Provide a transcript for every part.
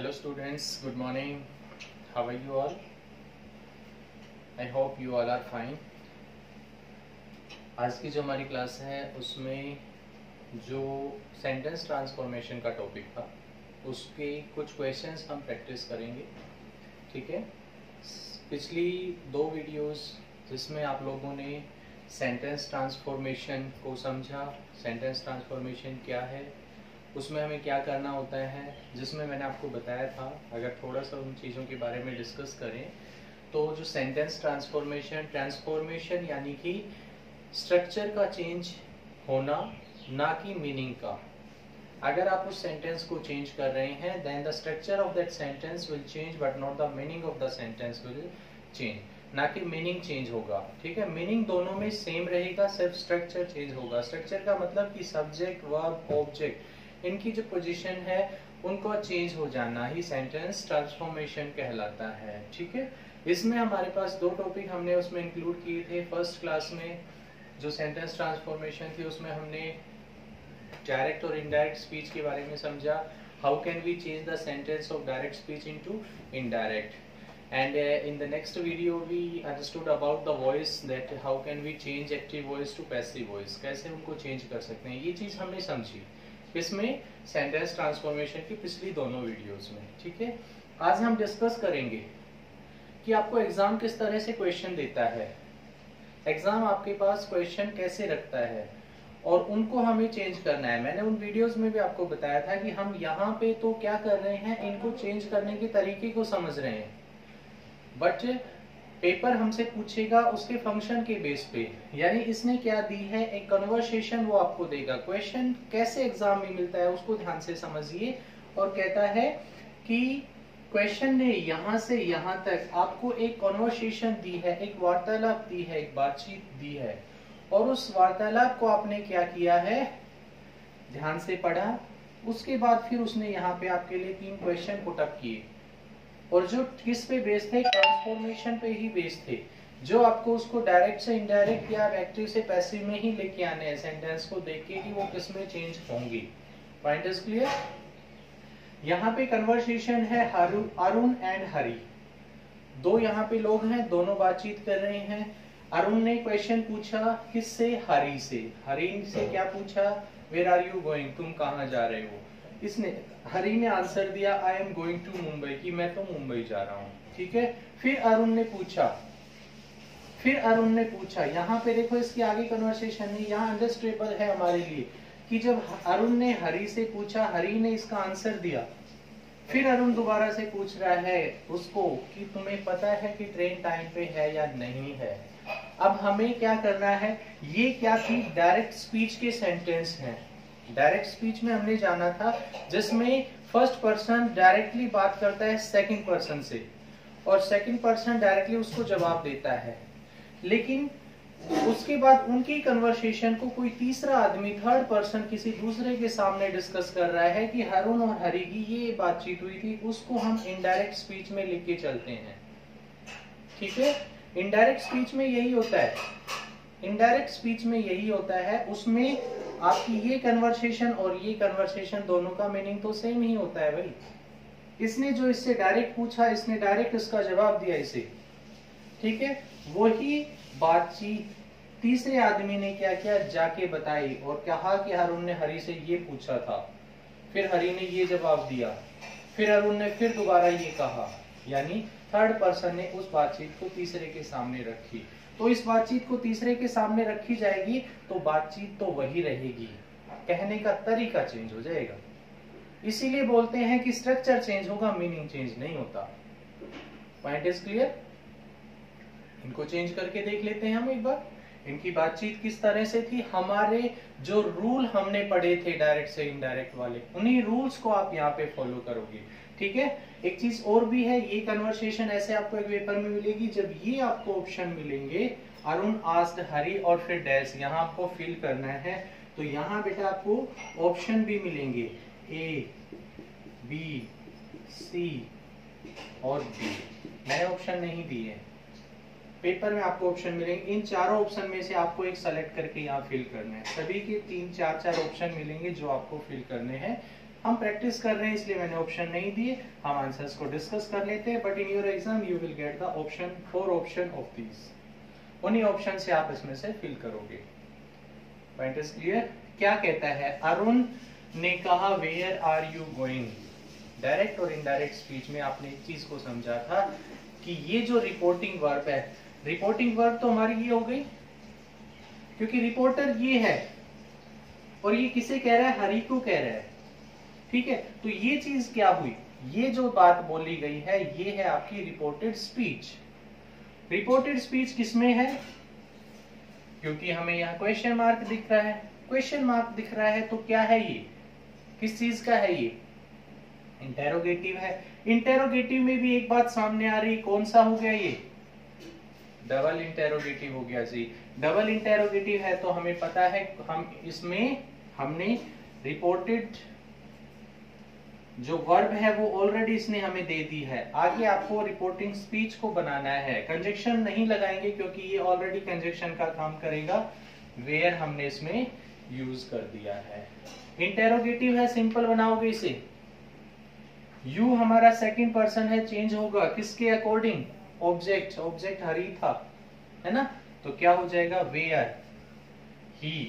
Hello students, good morning. How are you all? I hope you all are fine. आज की जो हमारी class है उसमें जो सेंटेंस ट्रांसफॉर्मेशन का टॉपिक था उसके कुछ क्वेश्चंस हम प्रैक्टिस करेंगे, ठीक है। पिछली दो वीडियोस जिसमें आप लोगों ने सेंटेंस ट्रांसफॉर्मेशन को समझा, सेंटेंस ट्रांसफॉर्मेशन क्या है, उसमें हमें क्या करना होता है, जिसमें मैंने आपको बताया था अगर थोड़ा सा उन चीज़ों के बारे में डिस्कस करें तो जो सेंटेंस ट्रांसफॉर्मेशन यानी कि स्ट्रक्चर का चेंज होना, ना कि मीनिंग का। अगर आप उस सेंटेंस को चेंज कर रहे हैं then the structure of that sentence will change but not the meaning of the sentence will change, ना कि मीनिंग चेंज होगा, ठीक है। मीनिंग दोनों में सेम रहेगा, सिर्फ स्ट्रक्चर चेंज होगा। स्ट्रक्चर का मतलब कि सब्जेक्ट, वर्ब, ऑब्जेक्ट, इनकी जो पोजीशन है उनको चेंज हो जाना ही सेंटेंस ट्रांसफॉर्मेशन कहलाता है, ठीक है। इसमें हमारे पास दो टॉपिक हमने उसमें इंक्लूड किए थे। फर्स्ट क्लास में जो सेंटेंस ट्रांसफॉर्मेशन थी उसमें हमने डायरेक्ट और इनडायरेक्ट स्पीच के बारे में समझा। How can we change the sentence of direct speech into indirect, and in the next video we understood about the voice, that how can we change active voice to passive voice, कैसे उनको change कर सकते हैं, ये चीज हमने समझी इसमें सेंटेंस ट्रांसफॉर्मेशन की पिछली दोनों वीडियोस में, ठीक है। आज हम डिस्कस करेंगे कि आपको एग्जाम किस तरह से क्वेश्चन देता है, एग्जाम आपके पास क्वेश्चन कैसे रखता है और उनको हमें चेंज करना है। मैंने उन वीडियोस में भी आपको बताया था कि हम यहाँ पे तो क्या कर रहे हैं, इनको चेंज करने के तरीके को समझ रहे हैं, बट पेपर हमसे पूछेगा उसके फंक्शन के बेस पे, यानी इसने क्या दी है, एक कन्वर्सेशन वो आपको देगा। क्वेश्चन कैसे एग्जाम में मिलता है उसको ध्यान से समझिए। और कहता है कि क्वेश्चन ने यहाँ से यहाँ तक आपको एक कन्वर्सेशन दी है, एक वार्तालाप दी है, एक बातचीत दी है, और उस वार्तालाप को आपने क्या किया है, ध्यान से पढ़ा। उसके बाद फिर उसने यहाँ पे आपके लिए 3 क्वेश्चन पुट अप किए, और जो किस पे बेस्ड थे, ट्रांसफॉर्मेशन पे ही बेस्ड थे, जो आपको उसको डायरेक्ट से इनडायरेक्ट या एक्टिव से पैसिव में ही लेके आने हैं सेंटेंस को देख के कि वो किस में चेंज होंगी। Point is clear. यहाँ पे कन्वर्सेशन है अरुण एंड हरि, दो यहाँ पे लोग हैं, दोनों बातचीत कर रहे हैं। अरुण ने क्वेश्चन पूछा किससे, हरि से। हरि से क्या पूछा, वेयर आर यू गोइंग, तुम कहाँ जा रहे हो। इसने, हरि ने आंसर दिया I am going to Mumbai, कि मैं तो मुंबई जा रहा हूँ, ठीक है। फिर अरुण ने पूछा, यहाँ पे देखो इसके आगे कन्वर्सेशन है, यहाँ अंडरस्टैंडेबल है हमारे लिए कि जब अरुण ने हरि से पूछा, हरि ने इसका आंसर दिया, फिर अरुण दोबारा से पूछ रहा है उसको कि तुम्हें पता है कि ट्रेन टाइम पे है या नहीं है। अब हमें क्या करना है, ये क्या थी, डायरेक्ट स्पीच के सेंटेंस हैं। डायरेक्ट स्पीच में हमने जाना था जिसमें फर्स्ट पर्सन डायरेक्टली बात करता है सेकंड पर्सन से, और सेकंड पर्सन डायरेक्टली उसको जवाब देता है, लेकिन उसके बाद उनकी कन्वर्सेशन को कोई तीसरा आदमी, थर्ड पर्सन, किसी दूसरे के सामने डिस्कस कर रहा है कि अरुण और हरि की ये बातचीत हुई थी, उसको हम इनडायरेक्ट स्पीच में लिख के चलते हैं, ठीक है। इनडायरेक्ट स्पीच में यही होता है, इनडायरेक्ट स्पीच में यही होता है, उसमें आपकी ये कन्वर्सेशन और ये कन्वर्सेशन दोनों का मीनिंग तो सेम ही होता है भाई। इसने जो इससे डायरेक्ट पूछा, इसने डायरेक्ट इसका जवाब दिया इसे, ठीक है। वही बातचीत तीसरे आदमी ने क्या किया, जाके बताई और कहा कि अरुण ने हरि से ये पूछा था, फिर हरि ने ये जवाब दिया, फिर अरुण ने फिर दोबारा ये कहा, यानी थर्ड पर्सन ने उस बातचीत को तीसरे के सामने रखी। तो इस बातचीत को तीसरे के सामने रखी जाएगी तो बातचीत तो वही रहेगी, कहने का तरीका चेंज हो जाएगा। इसीलिए बोलते हैं कि स्ट्रक्चर चेंज होगा, मीनिंग चेंज नहीं होता। Point is clear. इनको चेंज करके देख लेते हैं हम एक बार, इनकी बातचीत किस तरह से थी। हमारे जो रूल हमने पढ़े थे डायरेक्ट से इनडायरेक्ट वाले, उन्हीं रूल्स को आप यहाँ पे फॉलो करोगे, ठीक है। एक चीज और भी है, ये कन्वर्सेशन ऐसे आपको एक पेपर में मिलेगी, जब ये आपको ऑप्शन मिलेंगे अरुण आस्क्ड हरि और फिर डैश, यहाँ आपको फिल करना है, तो यहाँ बेटा आपको ऑप्शन भी मिलेंगे ए, बी, सी और डी। मैंने ऑप्शन नहीं दिए, पेपर में आपको ऑप्शन मिलेंगे, इन चारों ऑप्शन में से आपको एक सेलेक्ट करके यहाँ फिल करना है। सभी के 3-4 ऑप्शन मिलेंगे जो आपको फिल करने हैं, हम प्रैक्टिस कर रहे हैं इसलिए मैंने ऑप्शन नहीं दिए, हम आंसर्स को डिस्कस कर लेते हैं, but in your exam you will get the option 4 option of these, उन्हीं ऑप्शन से आप इसमें से फिल करोगे। Point is clear. क्या कहता है, अरुण ने कहा where are you going. Direct और इनडायरेक्ट स्पीच में आपने एक चीज को समझा था कि ये जो रिपोर्टिंग वर्ब है, रिपोर्टिंग वर्ब तो हमारी ये हो गई, क्योंकि रिपोर्टर ये है और ये किसे कह रहा है, हरि को कह रहा है, ठीक है। तो ये चीज क्या हुई, ये जो बात बोली गई है ये है आपकी रिपोर्टेड स्पीच। रिपोर्टेड स्पीच किसमें है, क्योंकि हमें यहाँ क्वेश्चन मार्क दिख रहा है, क्वेश्चन मार्क दिख रहा है तो क्या है ये, किस चीज का है ये, इंटेरोगेटिव है। इंटेरोगेटिव में भी एक बात सामने आ रही, कौन सा हो गया ये, डबल इंटेरोगेटिव हो गया जी। डबल इंटेरोगेटिव है तो हमें पता है हम इसमें हमने रिपोर्टेड जो वर्ब है वो ऑलरेडी इसने हमें दे दी है। आगे आपको रिपोर्टिंग स्पीच को बनाना है, कंजक्शन नहीं लगाएंगे क्योंकि ये ऑलरेडी कंजक्शन का काम करेगा, वेयर हमने इसमें यूज कर दिया है। इंटेरोगेटिव है, सिंपल बनाओगे इसे, यू हमारा सेकंड पर्सन है, चेंज होगा किसके अकॉर्डिंग, ऑब्जेक्ट, ऑब्जेक्ट हरी था, है ना, तो क्या हो जाएगा वेयर ही।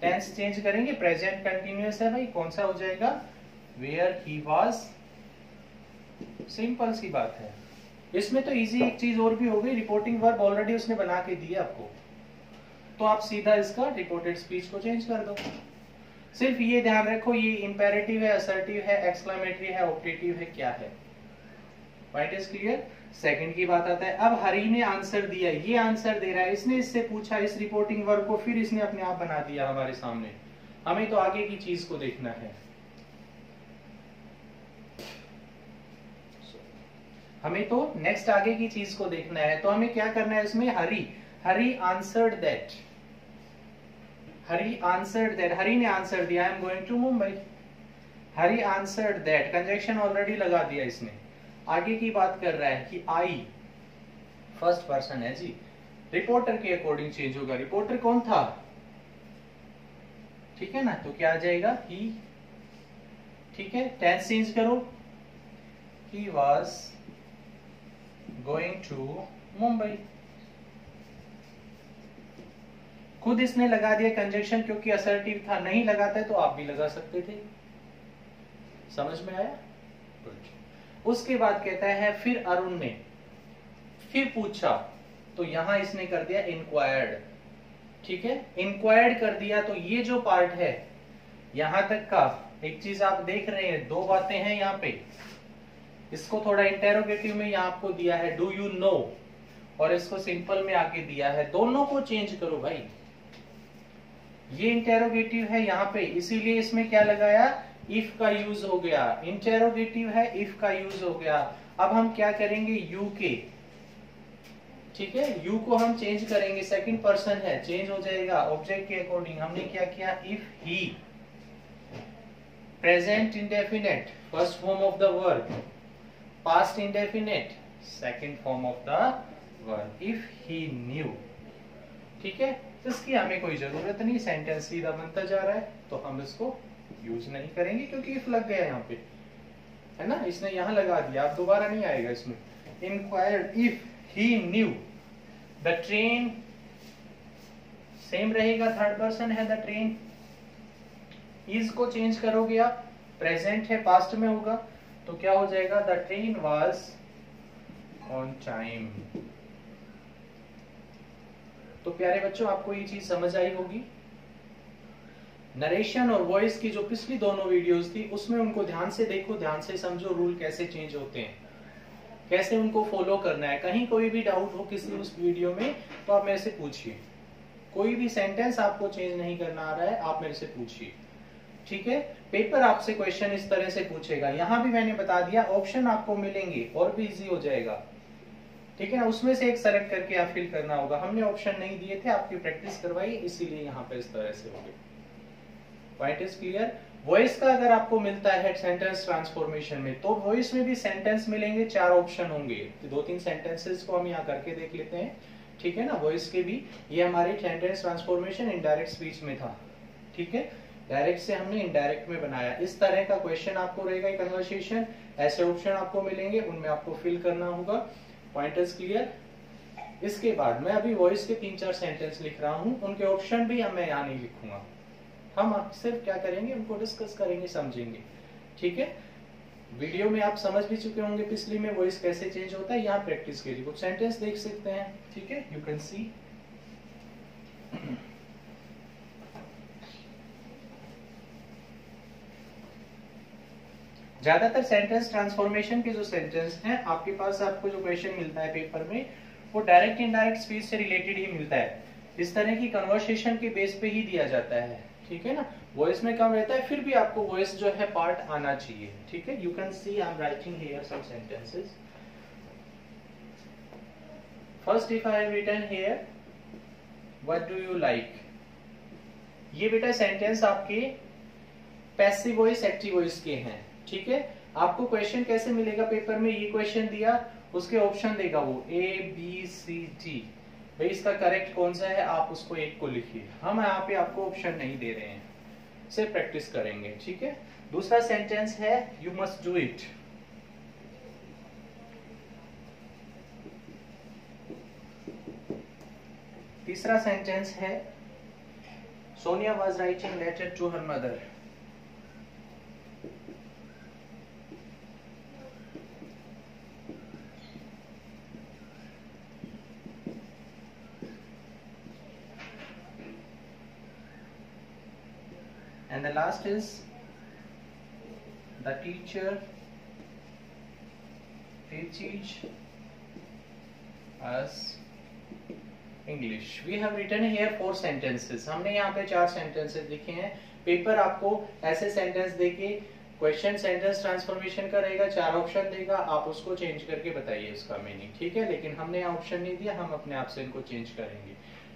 टेंस चेंज करेंगे, प्रेजेंट कंटिन्यूअस है भाई, कौन सा हो जाएगा, वेयर ही वाज। सिंपल सी बात है। इसमें तो इजी एक चीज और भी हो गई, रिपोर्टिंग वर्ब ऑलरेडी उसने बना के दिया आपको, तो आप सीधा इसका रिपोर्टेड स्पीच को चेंज कर दो। सिर्फ ये ध्यान रखो ये इंपेरेटिव है, असर्टिव है, एक्सक्लेमेटरी है, ऑप्टेटिव है, क्या है। Point is clear. सेकंड की बात आता है, अब हरी ने आंसर दिया, ये आंसर दे रहा है, इसने इससे पूछा इस रिपोर्टिंग वर्ब को, फिर इसने अपने आप बना दिया हमारे सामने। हमें तो आगे की चीज को देखना है, हमें तो नेक्स्ट आगे की चीज को देखना है। तो हमें क्या करना है इसमें, Hari answered that, Hari answered that, Hari ने आंसर दिया I am going to Mumbai, Hari answered that, conjunction already लगा दिया इसने। आगे की बात कर रहा है कि आई फर्स्ट पर्सन है जी, रिपोर्टर के अकॉर्डिंग चेंज होगा, रिपोर्टर कौन था, ठीक है ना, तो क्या आ जाएगा ही, ठीक है। टेंस चेंज करो, he was going to Mumbai, खुद इसने लगा दिया कंजक्शन, क्योंकि असर्टिव था, नहीं लगाता है तो आप भी लगा सकते थे। समझ में आया। उसके बाद कहता है फिर अरुण ने फिर पूछा, तो यहां इसने कर दिया इंक्वायर्ड, ठीक है, इंक्वायर्ड कर दिया। तो ये जो पार्ट है यहां तक का, एक चीज आप देख रहे हैं, दो बातें हैं यहाँ पे, इसको थोड़ा इंटेरोगेटिव में यहाँ आपको दिया है डू यू नो, और इसको सिंपल में आके दिया है, दोनों को चेंज करो भाई। ये इंटेरोगेटिव है यहाँ पे, इसीलिए इसमें क्या लगाया, इफ का यूज हो गया, इंटेरोगेटिव है इफ का यूज हो गया। अब हम क्या करेंगे, यू के, ठीक है, यू को हम चेंज करेंगे, सेकंड पर्सन है, चेंज हो जाएगा ऑब्जेक्ट के अकॉर्डिंग। हमने क्या किया, if he, present indefinite first form of the verb, past indefinite second form of the verb, if he new, ठीक है। तो इसकी हमें कोई जरूरत नहीं, सेंटेंस सीधा बनता जा रहा है तो हम इसको यूज नहीं करेंगे, क्योंकि इफ लग गया यहाँ पे, है ना, इसने यहाँ लगा दिया, अब दोबारा नहीं आएगा इसमें। Inquired if he new the train, same रहेगा, थर्ड पर्सन है द ट्रेन, इज को चेंज करोगे आप, प्रेजेंट है पास्ट में होगा, तो क्या हो जाएगा, the train was on time. तो प्यारे बच्चों आपको ये चीज समझ आई होगी। नरेशन और वॉइस की जो पिछली दोनों वीडियोस थी उसमें उनको ध्यान से देखो, ध्यान से समझो, रूल कैसे चेंज होते हैं, कैसे उनको फॉलो करना है। कहीं कोई भी डाउट हो किसी उस वीडियो में तो आप मेरे से पूछिए, कोई भी सेंटेंस आपको चेंज नहीं करना आ रहा है आप मेरे से पूछिए, ठीक है। पेपर आपसे क्वेश्चन इस तरह से पूछेगा, यहाँ भी मैंने बता दिया ऑप्शन आपको मिलेंगे और भी इजी हो जाएगा, ठीक है ना, उसमें से एक सेलेक्ट करके आप फिल करना होगा। हमने ऑप्शन नहीं दिए थे, आपकी प्रैक्टिस करवाई, इसीलिए यहाँ पे इस तरह से हो गए। Point is clear. वॉइस का अगर आपको मिलता है सेंटेंस ट्रांसफॉर्मेशन में, तो वॉइस में भी सेंटेंस मिलेंगे, 4 ऑप्शन होंगे, तो 2-3 सेंटेंसेस को हम यहाँ करके देख लेते हैं, ठीक है ना। वॉइस के भी ये हमारी सेंटेंस ट्रांसफॉर्मेशन इनडायरेक्ट स्पीच में था, ठीक है। डायरेक्ट से हमने इनडायरेक्ट में बनाया। इस तरह का क्वेश्चन आपको रहेगा कन्वर्सेशन, ऐसे ऑप्शन आपको मिलेंगे, उनमें आपको फिल करना होगा। Pointers clear? इसके बाद मैं अभी वॉइस के 3-4 सेंटेंस लिख रहा हूँ, उनके ऑप्शन भी मैं यहाँ नहीं लिखूंगा, हम सिर्फ क्या करेंगे, उनको डिस्कस करेंगे, समझेंगे। ठीक है, वीडियो में आप समझ भी चुके होंगे पिछली में वॉइस कैसे चेंज होता है। यहाँ प्रैक्टिस के लिए कुछ सेंटेंस देख सकते हैं। ठीक है, यू कैन सी। ज्यादातर सेंटेंस ट्रांसफॉर्मेशन के जो सेंटेंस हैं आपके पास, आपको जो क्वेश्चन मिलता है पेपर में, वो डायरेक्ट इनडायरेक्ट स्पीच से रिलेटेड ही मिलता है। इस तरह की कन्वर्सेशन के बेस पे ही दिया जाता है। ठीक है ना, वॉइस में कम रहता है, फिर भी आपको वॉइस जो है पार्ट आना चाहिए। ठीक है, you can see I am writing here some sentences. First if I have written here what do you like, ये बेटा सेंटेंस आपके पैसिव वॉइस एक्टिव वॉइस के हैं। ठीक है, आपको क्वेश्चन कैसे मिलेगा पेपर में, ये क्वेश्चन दिया, उसके ऑप्शन देगा वो ABCD, भाई इसका करेक्ट कौन सा है, आप उसको एक को लिखिए। हम यहाँ पे आपको ऑप्शन नहीं दे रहे हैं, सिर्फ प्रैक्टिस करेंगे। ठीक है, दूसरा सेंटेंस है यू मस्ट डू इट। तीसरा सेंटेंस है Sonia was writing letter to her mother. And the last is the teacher teaches us English. We have written here 4 sentences. हमने यहाँ पे 4 sentences लिखे हैं। पेपर आपको ऐसे सेंटेंस देके क्वेश्चन सेंटेंस ट्रांसफॉर्मेशन का रहेगा, 4 ऑप्शन देगा, आप उसको चेंज करके बताइए उसका मीनिंग। ठीक है, लेकिन हमने यहाँ ऑप्शन नहीं दिया, हम अपने आप से इनको चेंज करेंगे।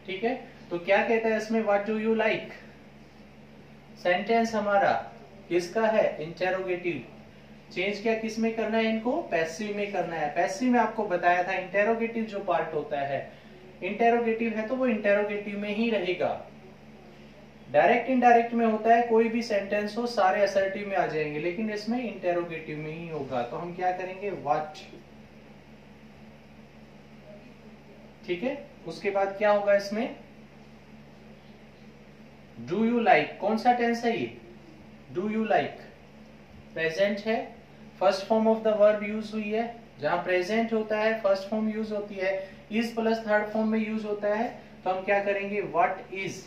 ठीक है, तो क्या कहता है इसमें, what do you like. Sentence हमारा किसका है, इंटेरोगेटिव। चेंज क्या किस में करना है, इनको पैसिव में करना है। पैसिव में आपको बताया था इंटेरोगेटिव जो पार्ट होता है, इंटेरोगेटिव है तो वो इंटेरोगेटिव में ही रहेगा। डायरेक्ट इनडायरेक्ट में होता है, कोई भी सेंटेंस हो सारे असर्टिव में आ जाएंगे, लेकिन इसमें इंटेरोगेटिव में ही होगा। तो हम क्या करेंगे, व्हाट। ठीक है, उसके बाद क्या होगा इसमें, डू यू लाइक। कौन सा टेंस है ये, डू यू लाइक, प्रेजेंट है, first form of the verb use हुई है। जहां प्रेजेंट होता है फर्स्ट फॉर्म यूज होती है, इज प्लस थर्ड फॉर्म में यूज होता है, तो हम क्या करेंगे, व्हाट इज।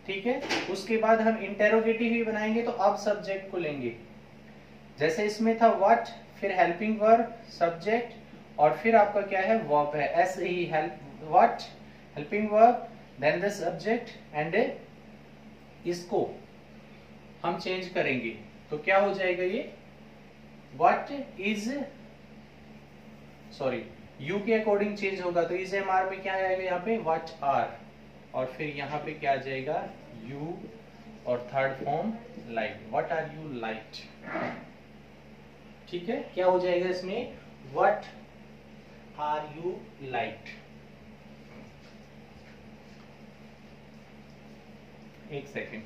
ठीक है, उसके बाद हम इंटेरोगेटिव ही बनाएंगे, तो अब सब्जेक्ट को लेंगे। जैसे इसमें था व्हाट, फिर हेल्पिंग वर्ब, सब्जेक्ट, और फिर आपका क्या है, वर्ब है, ऐसे ही help, what, helping verb, then the subject and इसको हम चेंज करेंगे। तो क्या हो जाएगा ये, व्हाट इज, सॉरी यू के अकॉर्डिंग चेंज होगा, तो इज MR में क्या आएगा यहाँ पे, व्हाट आर, और फिर यहाँ पे क्या आ जाएगा, यू, और third form like, what are you like. ठीक है, क्या हो जाएगा इसमें, व्हाट आर यू लाइक। एक सेकेंड,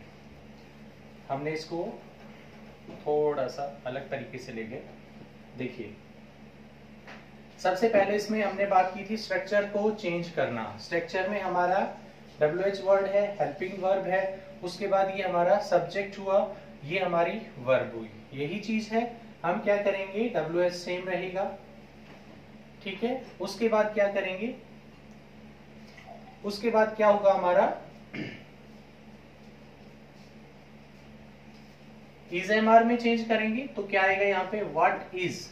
हमने इसको थोड़ा सा अलग तरीके से ले गए। देखिए, सबसे पहले इसमें हमने बात की थी स्ट्रक्चर को चेंज करना। स्ट्रक्चर में हमारा WH वर्ड है, हेल्पिंग वर्ब है, उसके बाद ये हमारा सब्जेक्ट हुआ, ये हमारी वर्ब हुई, यही चीज है। हम क्या करेंगे, WH सेम रहेगा। ठीक है, उसके बाद क्या करेंगे, उसके बाद क्या होगा हमारा, इज MR में चेंज करेंगे, तो क्या आएगा यहाँ पे, व्हाट इज।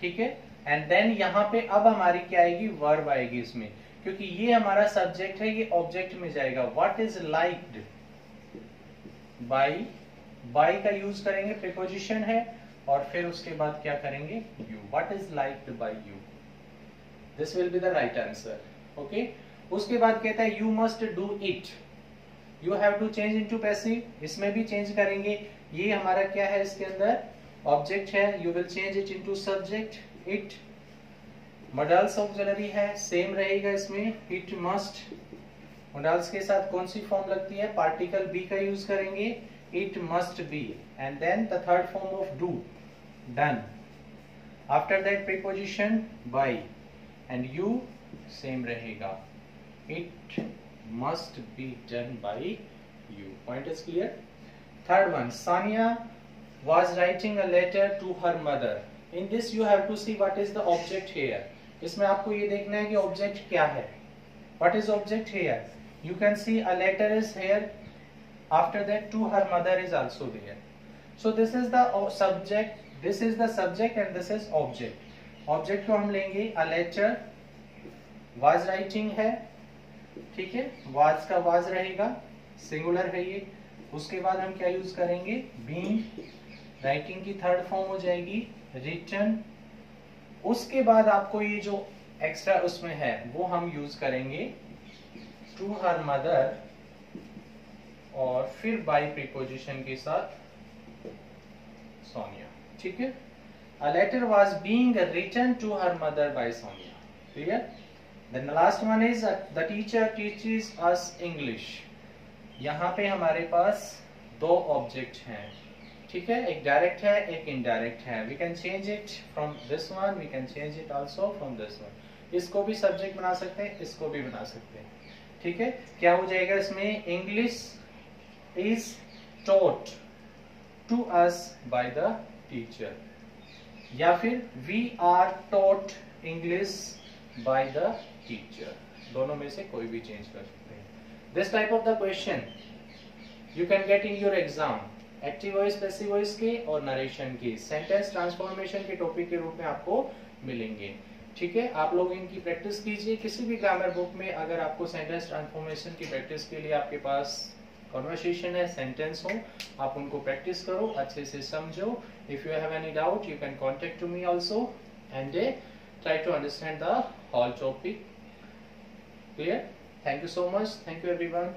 ठीक है, एंड देन यहाँ पे अब हमारी क्या आएगी, वर्ब आएगी इसमें, क्योंकि ये हमारा सब्जेक्ट है, ये ऑब्जेक्ट में जाएगा। What is liked by, by का यूज करेंगे, प्रीपोजिशन है, और फिर उसके बाद क्या करेंगे, you, what is liked by you, this will be the right answer. Okay, उसके बाद कहता है you must do it, you have to change into passive, इसमें भी चेंज करेंगे। ये हमारा क्या है, इसके अंदर ऑब्जेक्ट है, you will change it into subject, it. Models auxiliary है, सेम रहेगा इसमें, इट मस्ट मोडाल्स के साथ कौन सी फॉर्म लगती है? पार्टिकल बी का यूज करेंगे, it must be, and then the third form of do, done. After that preposition by, and you same रहेगा, it must be done by you. Point is clear? Third one, Sania was writing a letter to her mother. In this you have to see what is the object here. इसमें आपको ये देखना है कि object क्या है. What is object here? You can see a letter is here. After that, to her mother is also there. So this is the subject. This is the subject and this is object. Object को हम लेंगे a letter. Was writing है, ठीक है. Was का was रहेगा, singular है ये. उसके बाद हम क्या यूज करेंगे? being. राइटिंग की थर्ड फॉर्म हो जाएगी रिटन. उसके बाद आपको ये जो एक्स्ट्रा उसमें है वो हम यूज करेंगे टू हर मदर, और फिर बाय प्रीपोजिशन के साथ सोनिया. ठीक है? A letter was being written to her mother by Sonia. Clear? Then the last one is the teacher teaches us English. यहाँ पे हमारे पास दो ऑब्जेक्ट हैं. ठीक है? एक डायरेक्ट है, एक इनडायरेक्ट है. We can change it from this one, we can change it also from this one. इसको भी सब्जेक्ट बना सकते हैं, इसको भी बना सकते हैं. ठीक है? क्या हो जाएगा इसमें? English is taught to us by the teacher, या फिर we are taught English by the teacher. दोनों में से कोई भी चेंज कर सकते हैं. This type of the question you can get in your exam. Active voice, passive voice के और नरेशन के सेंटेंस ट्रांसफॉर्मेशन के टॉपिक के रूप में आपको मिलेंगे. ठीक है? आप लोग इनकी प्रैक्टिस कीजिए. किसी भी ग्रामर बुक में अगर आपको सेंटेंस ट्रांसफॉर्मेशन की प्रैक्टिस के लिए आपके पास कॉन्वर्सेशन है, सेंटेंस हो, आप उनको प्रैक्टिस करो, अच्छे से समझो. If you have any doubt you can contact to me also and try to understand the whole topic. Clear? Thank you so much. Thank you everyone.